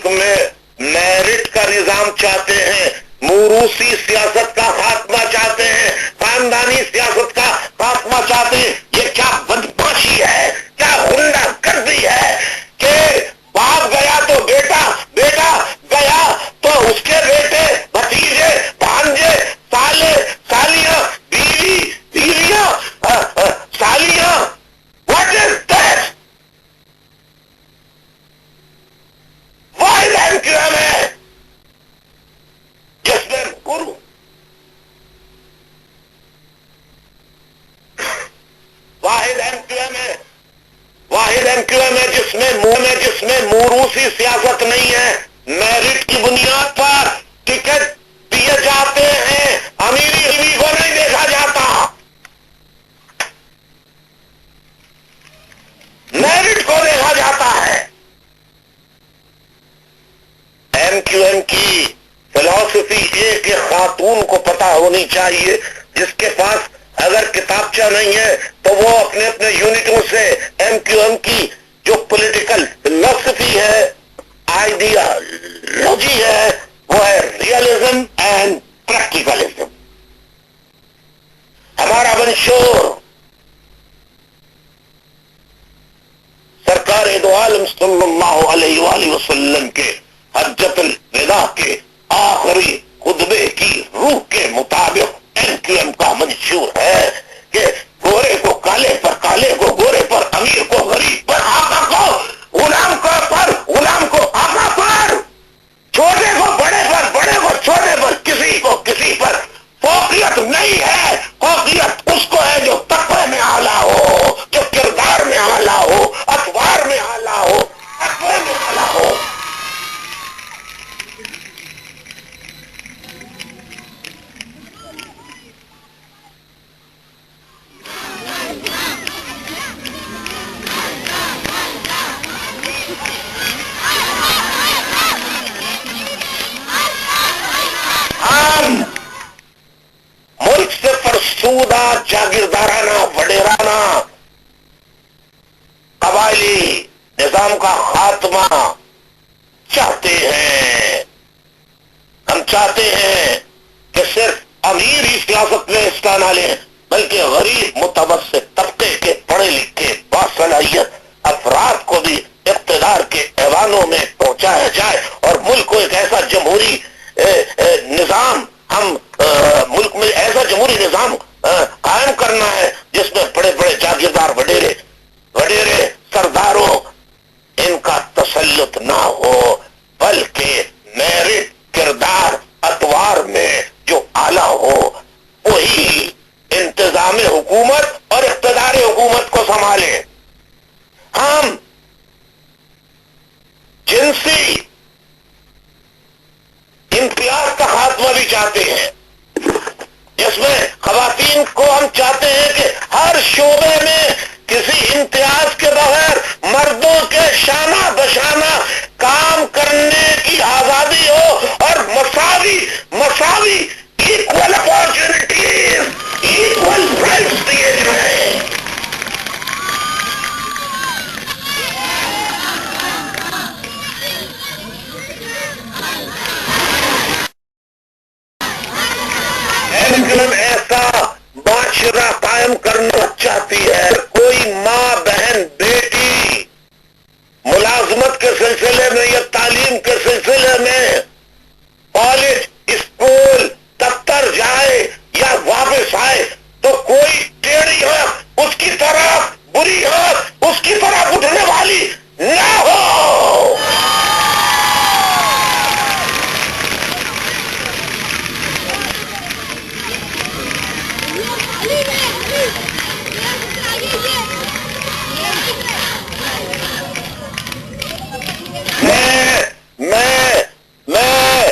ملک میں میرٹ کا نظام چاہتے ہیں، موروثی سیاست کا خاتمہ چاہتے ہیں، خاندانی سیاست کا خاتمہ چاہتے ہیں. یہ کیا بدماشی ہے، کیا غنڈہ گردی ہے کہ باپ گیا تو بیٹا، بیٹا گیا تو اس کے بیٹے، بھتیجے، بھانجے، سالے، سالیاں، بیوی، بیویاں، سالیاں. What is that? واحد MQM ہے جس میں گرو، واحد MQM ہے، واحد MQM ہے جس میں موروثی سیاست نہیں ہے. میرٹ کی بنیاد پر ٹکٹ دیے جاتے ہیں، امیری غریبی کو نہیں دیکھا جاتا، میرٹ کو دیکھا جاتا ہے. MQM کی فلسفی ایک خاتون کو پتا ہونی چاہیے جس کے پاس اگر کتابچہ نہیں ہے تو وہ اپنے اپنے یونٹوں سے MQM کی جو پولیٹیکل فلسفی ہے، آئیڈیالوجی ہے، وہ ہے ریئلزم اینڈ پریکٹیکلزم. ہمارا منشور سرکار دو عالم صلی اللہ علیہ وآلہ وسلم کے حجۃ الوداع کے آخری خطبے کی روح کے مطابق MQM کا منشور ہے کہ گورے کو کالے پر، کالے کو گورے پر، امیر کو غریب پر، آقا کو غلام کو پر، غلام کو آقا پر، چھوٹے کو بڑے پر، بڑے کو چھوٹے پر، کسی کو کسی پر فوقیت نہیں ہے. فوقیت اس کو ہے جو تقوی میں اعلیٰ ہو، جو کردار میں اعلیٰ ہو، اطوار میں اعلیٰ ہو، تقوی میں اعلیٰ ہو. ہم ملک سے فرسودہ جاگیردارانہ وڈیرانہ قبائلی نظام کا خاتمہ چاہتے ہیں. ہم چاہتے ہیں کہ صرف امیر ہی سیاست میں حصہ نہ لیں بلکہ غریب متوسط طبقے کے پڑھے لکھے باصلاحیت افراد کو بھی اقتدار کے ایوانوں میں پہنچایا جائے اور ملک کو ایک ایسا جمہوری نظام، ہم ملک میں ایسا جمہوری نظام قائم کرنا ہے جس میں بڑے بڑے جاگیردار وڈیرے سرداروں ان کا تسلط نہ ہو، بلکہ میرٹ، کردار، اطوار میں جو اعلیٰ ہو وہی انتظام حکومت اور اقتدار حکومت کو سنبھالے. ہم جنسی امتیاز کا خاتمہ بھی چاہتے ہیں جس میں خواتین کو ہم چاہتے ہیں کہ ہر شعبے میں کسی امتیاز کے بغیر مردوں کے شانہ بشانہ کام کرنے کی آزادی ہو اور مساوی ایکول اپارچونٹیز، ایکول رائٹس دیے جائیں. ایسا معاشرہ قائم کرنا چاہتی ہے کوئی ماں، بہن، بیٹی ملازمت کے سلسلے میں یا تعلیم کے سلسلے میں کالج، اسکول، دفتر جائے یا واپس آئے تو کوئی ٹیڑھی آنکھ اس کی طرف، بری آنکھ اس کی طرف اٹھنے والی نہ ہو. میں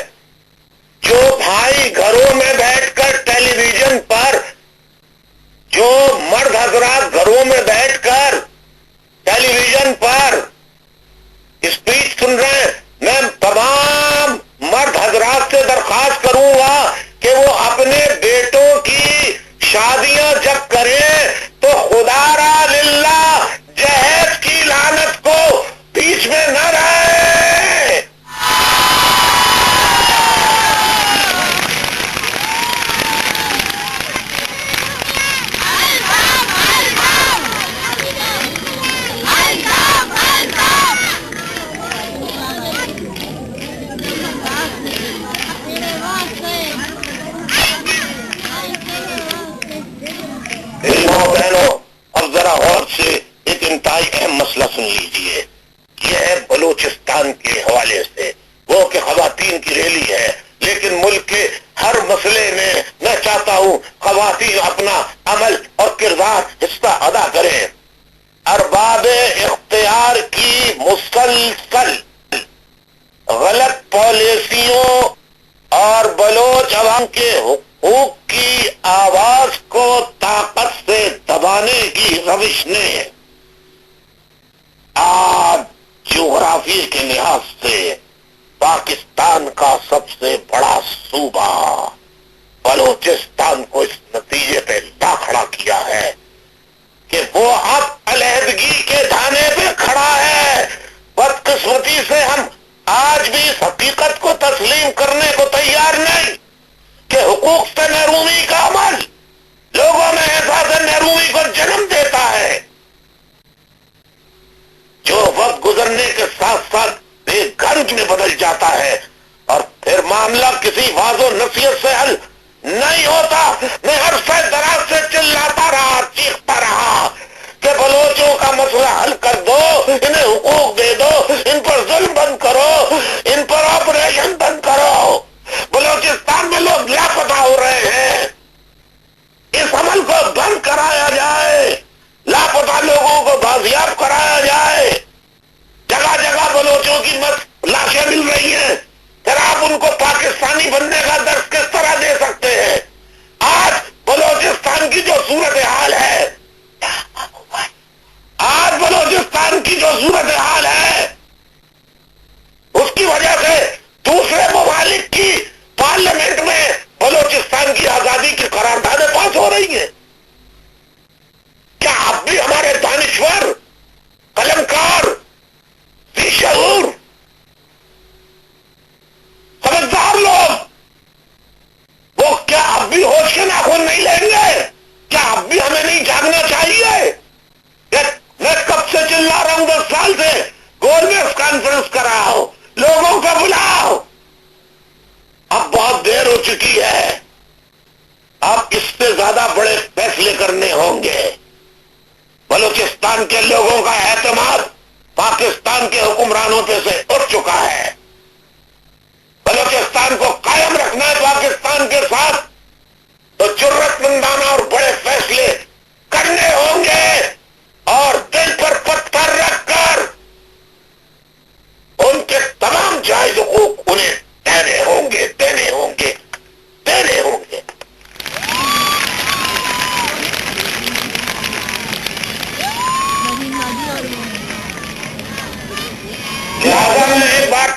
ہوں خواتین اپنا عمل اور کردار حصہ ادا کریں۔ ارباب اختیار کی مسلسل غلط پالیسیوں اور بلوچ عوام کے حقوق کی آواز کو طاقت سے دبانے کی روش نے آج جغرافی کے لحاظ سے پاکستان کا سب سے بڑا صوبہ بلوچستان کو اس نتیجے پہ لا کھڑا کیا ہے کہ وہ اب علیحدگی کے دھانے پہ کھڑا ہے۔ بدقسمتی سے ہم آج بھی اس حقیقت کو تسلیم کرنے کو تیار نہیں کہ حقوق سے محرومی کا عمل لوگوں میں احساس محرومی کو جنم دیتا ہے، جو وقت گزرنے کے ساتھ ساتھ بے گنج میں بدل جاتا ہے اور پھر معاملہ کسی واضح و نصیحت سے حل نہیں ہوتا۔ میں عرصہ دراز سے چلاتا رہا، چیختا رہا کہ بلوچوں کا مسئلہ حل کر دو، انہیں حقوق دے دو، ان پر ظلم بند کرو، ان پر آپریشن بند کرو۔ بلوچستان میں لوگ لاپتہ ہو رہے ہیں، اس عمل کو بند کرایا جائے، لاپتہ لوگوں کو بازیاب کرایا جائے۔ جگہ جگہ بلوچوں کی لاشیں مل رہی ہیں، پھر آپ ان کو پاکستانی بننے کا درس کس طرح دے سکتے ہیں؟ آج بلوچستان کی جو صورتحال ہے، آج بلوچستان کی جو صورتحال ہے، اس کی وجہ سے دوسرے ممالک کی پارلیمنٹ میں بلوچستان کی آزادی کی قراردادیں پاس ہو رہی ہیں۔ کیا اب بھی ہمارے دانشور، قلمکار، شعور، سمجھدار لوگ وہ کیا اب بھی ہوش کے ناخن نہیں لیں گے؟ کیا اب بھی ہمیں نہیں جاگنا چاہیے؟ میں کب سے چلا رہا ہوں، 10 سال سے گول میں کانفرنس کر رہا ہوں، لوگوں کو بلاؤ۔ اب بہت دیر ہو چکی ہے، اب اس سے زیادہ بڑے فیصلے کرنے ہوں گے۔ بلوچستان کے لوگوں کا اعتماد پاکستان کے حکمرانوں پہ سے اٹھ چکا ہے۔ بلوچستان کو قائم رکھنا ہے پاکستان کے ساتھ، تو جرأت مندانہ اور بڑے فیصلے کرنے ہوں گے، اور دل پر پتھر رکھ کر ان کے تمام جائز حقوق انہیں دینے ہوں گے، دینے ہوں گے، دینے ہوں گے۔ لہذا میں ایک بار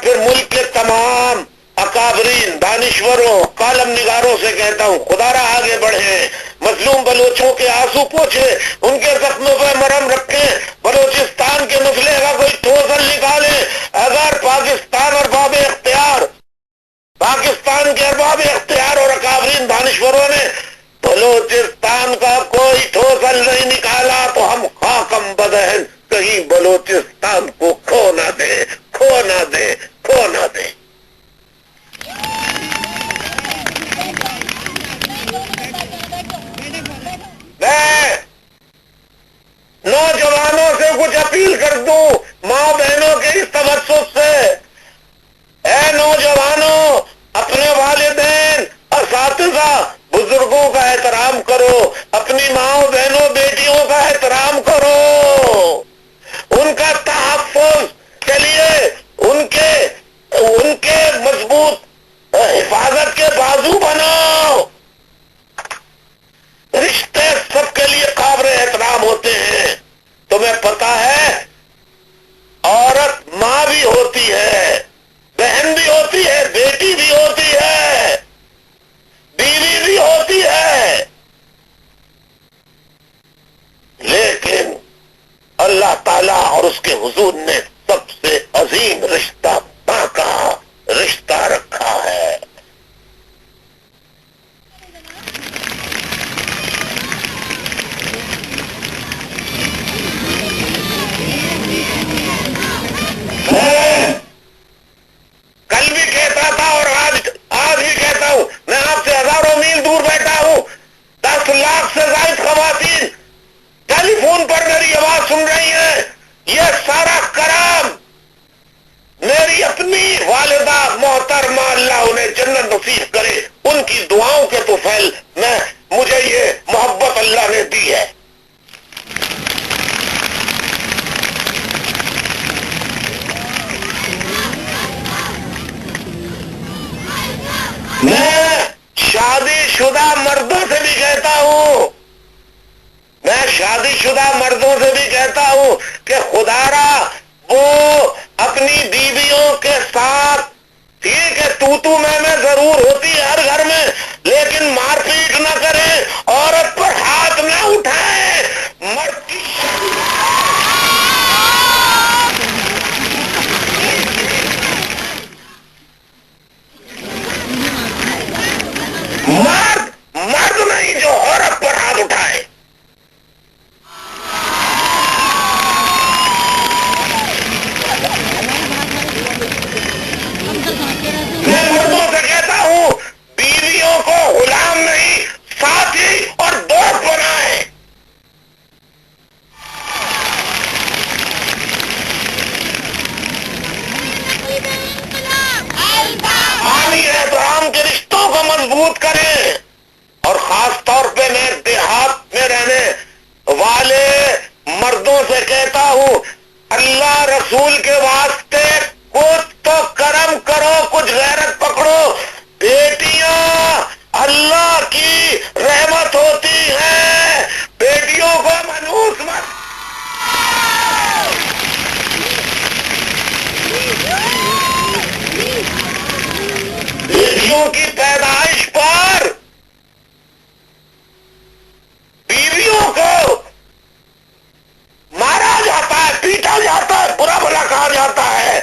پھر ملک کے تمام اکابرین، دانشوروں، کالم نگاروں سے کہتا ہوں، خدا را آگے بڑھیں، مظلوم بلوچوں کے آنسو پوچھیں، ان کے زخموں پہ مرہم رکھیں، بلوچستان کے مسئلے کا کوئی ٹھوس حل نکالیں۔ اگر پاکستان کے ارباب اختیار اور اکابرین دانشوروں نے بلوچستان کا کوئی ٹھوس حل نہیں نکالا تو ہم خاکم بدہن کہیں بلوچستان کو کھو نہ دیں، کھو نہ دیں، کھو نہ دیں۔ میں نوجوانوں سے کچھ اپیل کر دوں، ماں بہنوں کے اس تبسط سے، اے نوجوانوں، اپنے والدین، اساتذہ، بزرگوں کا احترام کرو، اپنی ماں بہنوں، بیٹیوں کا احترام کرو، ان کا تحفظ کے لیے ان کے مضبوط حفاظت کے بازو بناؤ۔ رشتے سب کے لیے قابل احترام ہوتے ہیں، تمہیں پتا ہے عورت ماں بھی ہوتی ہے، بہن بھی ہوتی ہے، بیٹی بھی ہوتی ہے، بیوی بھی ہوتی ہے، لیکن اللہ تعالیٰ اور اس کے حضور نے سب سے عظیم رشتہ ماں کا رشتہ رکھا ہے۔ کل بھی کہتا تھا اور آج بھی کہتا ہوں، میں آپ سے ہزاروں میل دور بیٹھا ہوں، 10 لاکھ سے زائد خواتین ٹیلی فون پر میری آواز سن رہی ہیں۔ یہ سارا کرام میری اپنی والدہ محترمہ، اللہ انہیں جنت نصیب کرے۔ کی دعاؤں کے طفیل میں مجھے یہ محبت اللہ نے دی ہے. میں شادی شدہ مردوں سے بھی کہتا ہوں، میں شادی شدہ مردوں سے بھی کہتا ہوں کہ خدا را وہ اپنی بیویوں کے ساتھ ٹھیک ہے تو میں ضرور ہوتی ہے ہر گھر میں، لیکن مار پیٹ نہ کریں، عورت پر ہاتھ نہ اٹھائیں. مرد کی مرد نہیں جو عورت پر ہاتھ اٹھائے. میں مردوں سے کہتا ہوں بیویوں کو غلام نہیں ساتھی اور دوست بنائیں. باہمی احترام کے رشتوں کو مضبوط کریں. اور خاص طور پہ میں دیہات میں رہنے والے مردوں سے کہتا ہوں اللہ رسول کے واسطے کچھ تو کرم کرو، کچھ غیرت پکڑو. بیٹیاں اللہ کی رحمت ہوتی ہیں، بیٹیوں کو منحوس مت. بیٹیوں کی پیدائش پر بیویوں کو مارا جاتا ہے، پیٹا جاتا ہے، برا بھلا کہا جاتا ہے.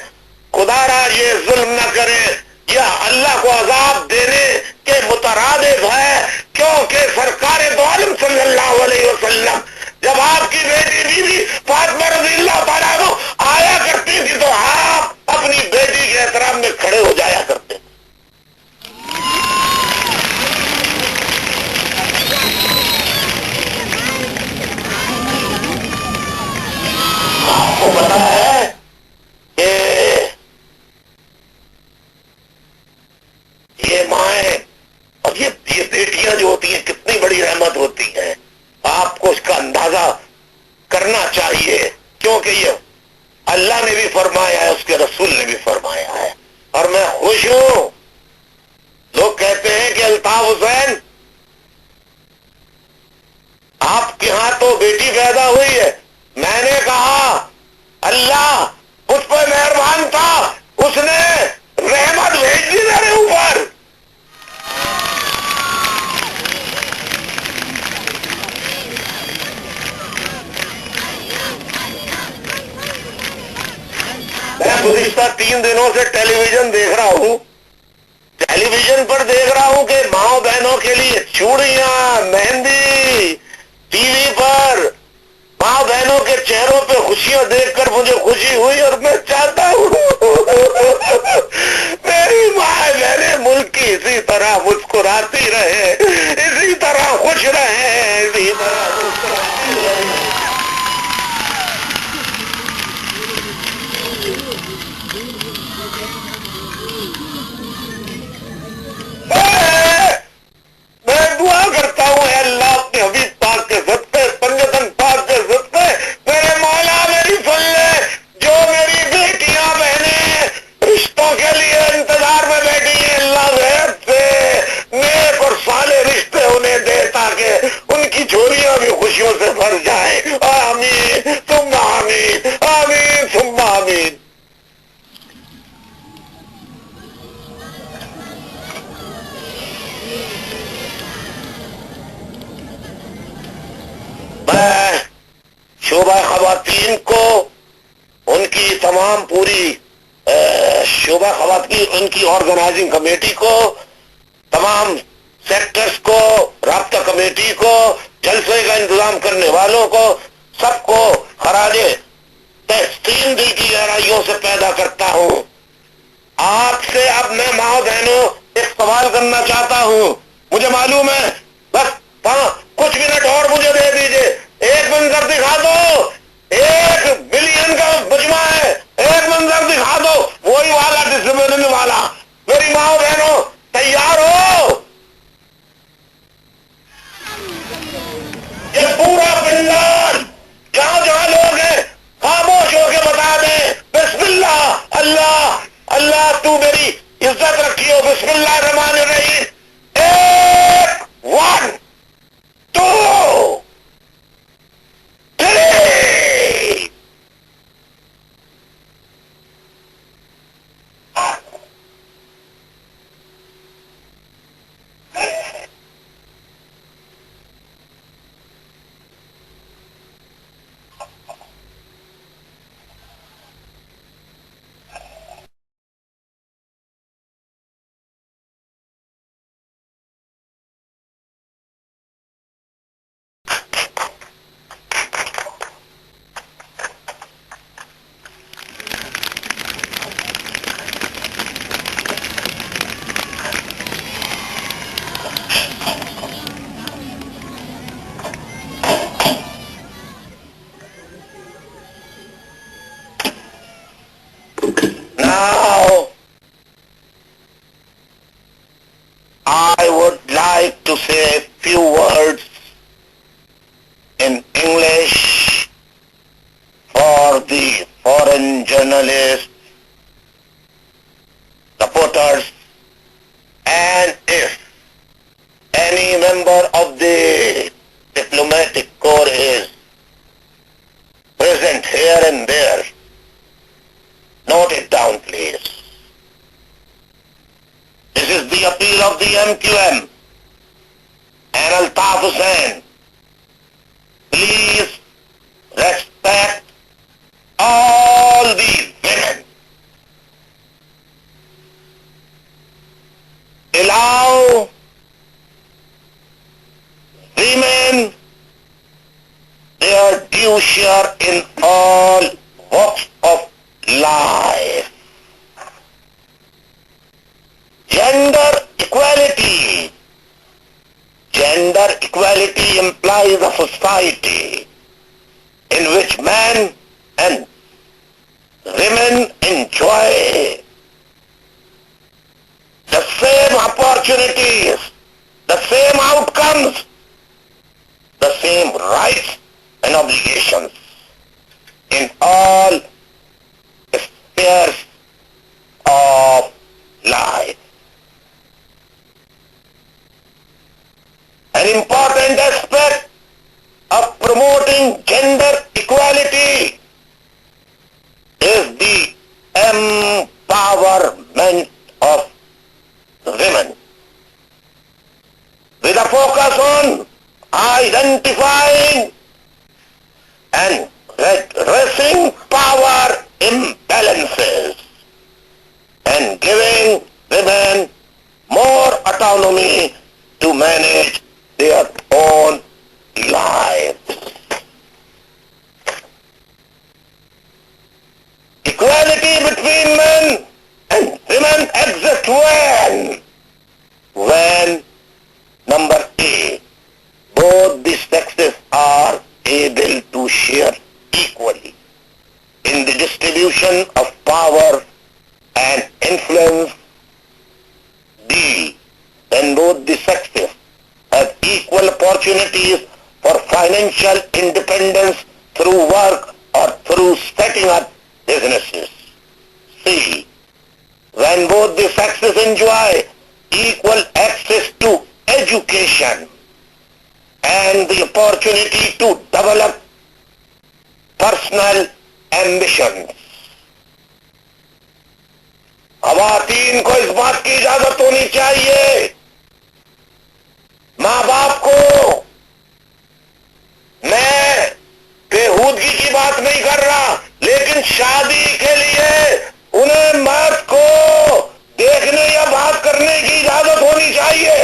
خدا را یہ ظلم نہ کرے، یہ اللہ کو عذاب دینے کے مترادف ہے، کیونکہ سرکار دو عالم صلی اللہ علیہ وسلم جب آپ کی بیٹی بیوی فاطمہ رضی اللہ تعالیٰ عنہ آیا کرتی تھی تو آپ اپنی بیٹی کے احترام میں کھڑے ہو جایا کرتے. آپ کو پتا ہے کہ یہ مائیں اور یہ بیٹیاں جو ہوتی ہیں کتنی بڑی رحمت ہوتی ہیں. آپ کو اس کا اندازہ کرنا چاہیے، کیونکہ یہ اللہ نے بھی فرمایا ہے، اس کے رسول نے بھی فرمایا ہے. اور میں خوش ہوں. لوگ کہتے ہیں کہ الطاف حسین آپ کے ہاں تو بیٹی پیدا ہوئی ہے. میں نے کہا اللہ اس پہ مہربان تھا، اس نے رحمت بھیج دی میرے اوپر. میں گزشتہ 3 دنوں سے ٹیلی ویژن دیکھ رہا ہوں، ٹیلی ویژن پر دیکھ رہا ہوں کہ ماؤں بہنوں کے لیے چوڑیاں، مہندی، ٹی وی پر ماں بہنوں کے چہروں پہ خوشیاں دیکھ کر مجھے خوشی ہوئی. اور میں چاہتا ہوں میری ماں بہنیں ملک کی اسی طرح مسکراتی رہے، اسی طرح خوش رہے، اسی طرح مسکراتی رہے. میں دعا کرتا ہوں اے اللہ اپنے حبیب پاک کے صدقے، پنجتن پاک کے صدقے میرے مولا میری سن لے. جو میری بیٹیاں بہنیں رشتوں کے لیے انتظار میں بیٹھی ہیں، اللہ غیب سے نیک اور صالح رشتے انہیں دے تاکہ ان کی جھولیاں بھی خوشیوں سے بھر جائیں. آمین ثم آمین، آمین ثم آمین. میں شعبہ خواتین کو، ان کی تمام پوری شعبہ خواتین، ان کی آرگنائزنگ کمیٹی کو، تمام سیکٹرز کو، رابطہ کمیٹی کو، جلسے کا انتظام کرنے والوں کو، سب کو خراج تحسین دل کی گہرائیوں سے پیدا کرتا ہوں. آپ سے اب میں ماں بہنوں ایک سوال کرنا چاہتا ہوں. مجھے معلوم ہے بس کچھ منٹ اور مجھے دے دیجئے. ایک منظر دکھا دو، 1 بلین کا مجمع ہے، ایک منظر دکھا دو وہی والا ڈسپلن والا. میری ماں بہنوں تیار ہو؟ to say a few words in English for the foreign journalists, supporters, and if any member of the diplomatic corps is present here and there, note it down, please. This is the appeal of the MQM and Altaf Hussain. Please respect all the women. Allow women their due share in all walks of life. Gender equality. Gender equality implies a society in which men and women enjoy the same opportunities, the same outcomes, the same rights and obligations in all spheres of life. An important aspect of promoting gender equality is the empowerment of women, with a focus on identifying and addressing power imbalances and giving women more autonomy to manage their own lives. Equality between men and women exists when number A, both the sexes are able to share equally in the distribution of power and influence. B, when both the sexes have equal opportunities for financial independence through work or through setting up businesses. C, when both the sexes enjoy equal access to education and the opportunity to develop personal ambitions. خواتین کو اس بات کی اجازت ہونی چاہیے، ماں باپ کو، میں بےہودگی کی بات نہیں کر رہا، لیکن شادی کے لیے انہیں مرد کو دیکھنے یا بات کرنے کی اجازت ہونی چاہیے۔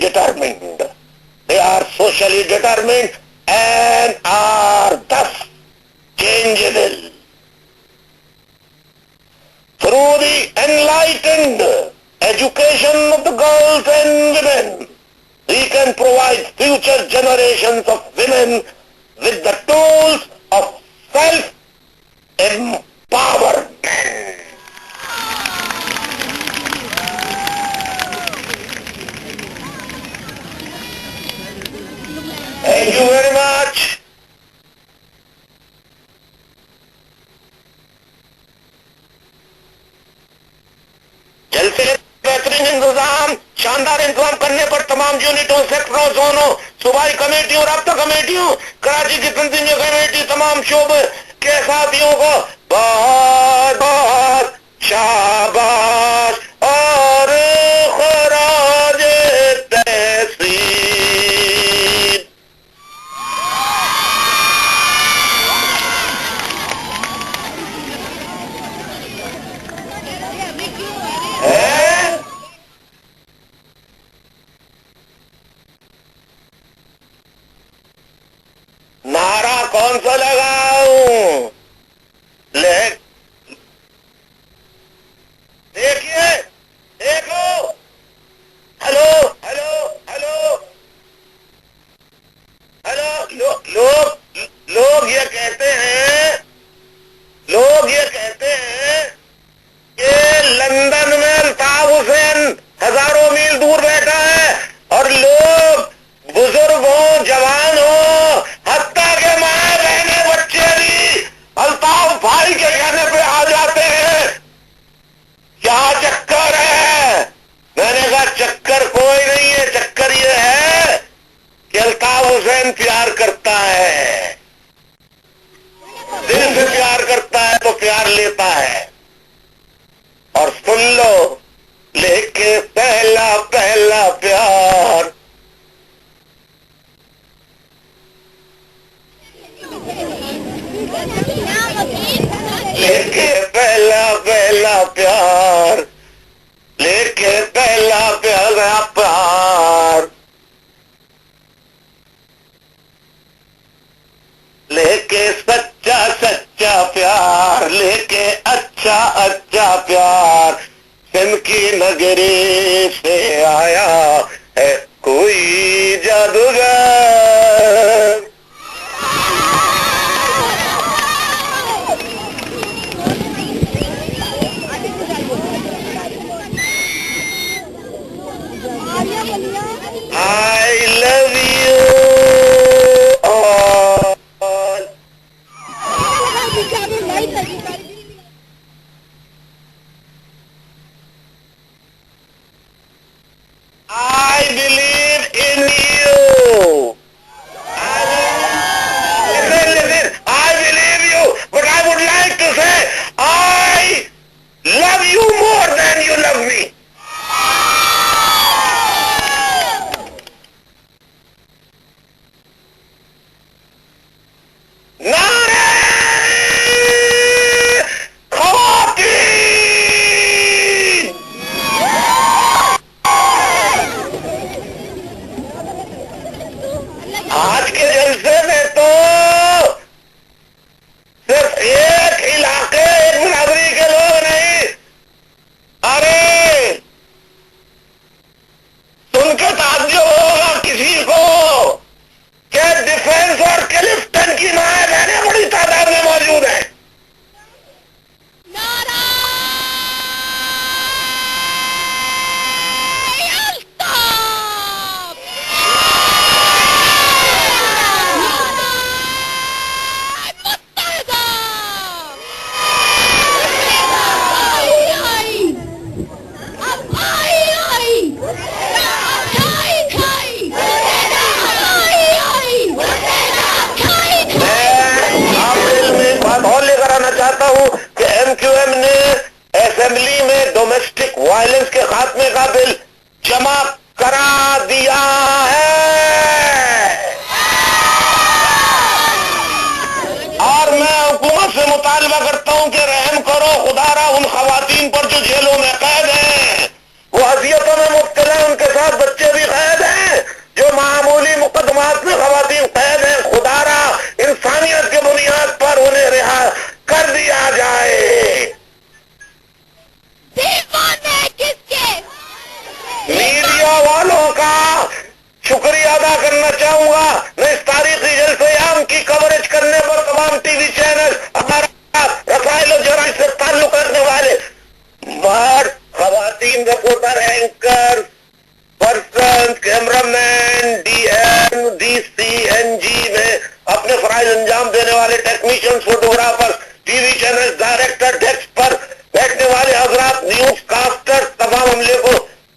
Determined. They are socially determined and are thus changeable. Through the enlightened education of the girls and women, we can provide future generations of women with the tools of self-empowerment. Thank you very much. جلسے بہترین انتظام، شاندار انتظام کرنے پر تمام یونٹوں، سیکٹروں، زونوں صوبائی کمیٹیوں، رابطہ کمیٹیوں، کراچی کی تنظیمی کمیٹی، تمام شعبے کے ساتھیوں کو بہت بہت شاباش اور خراج تحسین۔ نعرہ کون سا لگاؤں؟ دیکھیے، دیکھو، ہلو ہلو ہلو ہلو، لوگ یہ کہتے ہیں، لوگ یہ کہتے ہیں کہ لندن میں الطاف حسین ہزاروں میل دور بیٹھا ہے اور لوگ بزرگ ہوں، جوان ہوں، حتیٰ کہ ماں بہنیں بچے بھی الطاف بھائی کے کہنے پہ آ جاتے ہیں۔ کیا چکر ہے؟ میں نے کہا چکر کوئی نہیں ہے، چکر یہ ہے کہ الطاف حسین پیار کرتا ہے، دل سے پیار کرتا ہے تو پیار لیتا ہے۔ اور سن لو، لے کے پہلا پہلا پیار، لے کے پہلا پہلا پیار، لے کے پہلا پہلا پیار، لے کے سچا سچا پیار، لے کے اچھا اچھا پیار، سندھ کی نگری سے آیا ہے کوئی جادوگر۔ I love you all. I believe in you. Listen, I believe you, but I would like to say, I love you more than you love me. نعرہ خواتین! آج کے جلسے میں تو صرف ایک علاقے، ایک برادری کے لوگ نہیں، ارے سن کے تعجب ہوگا کسی کو کہ ڈیفینس اور کلفٹن کی مائیں بہنیں بڑی تعداد میں موجود ہیں۔ چاہتا ہوں کہ ایم کیو ایم نے اسمبلی میں ڈومیسٹک وائلنس کے خاتمے کا بل جمع کرا دیا ہے، اور میں حکومت سے مطالبہ کرتا ہوں کہ رحم کرو خدا را ان خواتین پر جو جیلوں میں قید ہیں، وہ اذیتوں میں مبتلا، ان کے ساتھ بچے بھی قید ہیں، جو معمولی مقدمات میں خواتین قید ہیں، خدا را انسانیت کے بنیاد پر انہیں رہا کر دیا جائے۔ میڈیا والوں کا شکریہ ادا کرنا چاہوں گا، میں اس تاریخی جلسے عام کی کوریج کرنے پر تمام ٹی وی چینل، ہمارا رسائل و جرائد سے تعلق رکھنے والے مرد، خواتین، reporter, anchor person, camera man, D M, D C, N G میں اپنے فرائض انجام دینے والے technician, photographer, T V channel director, desk پر بیٹھنے والے حضرات، نیوز کاسٹر، تمام عملے کو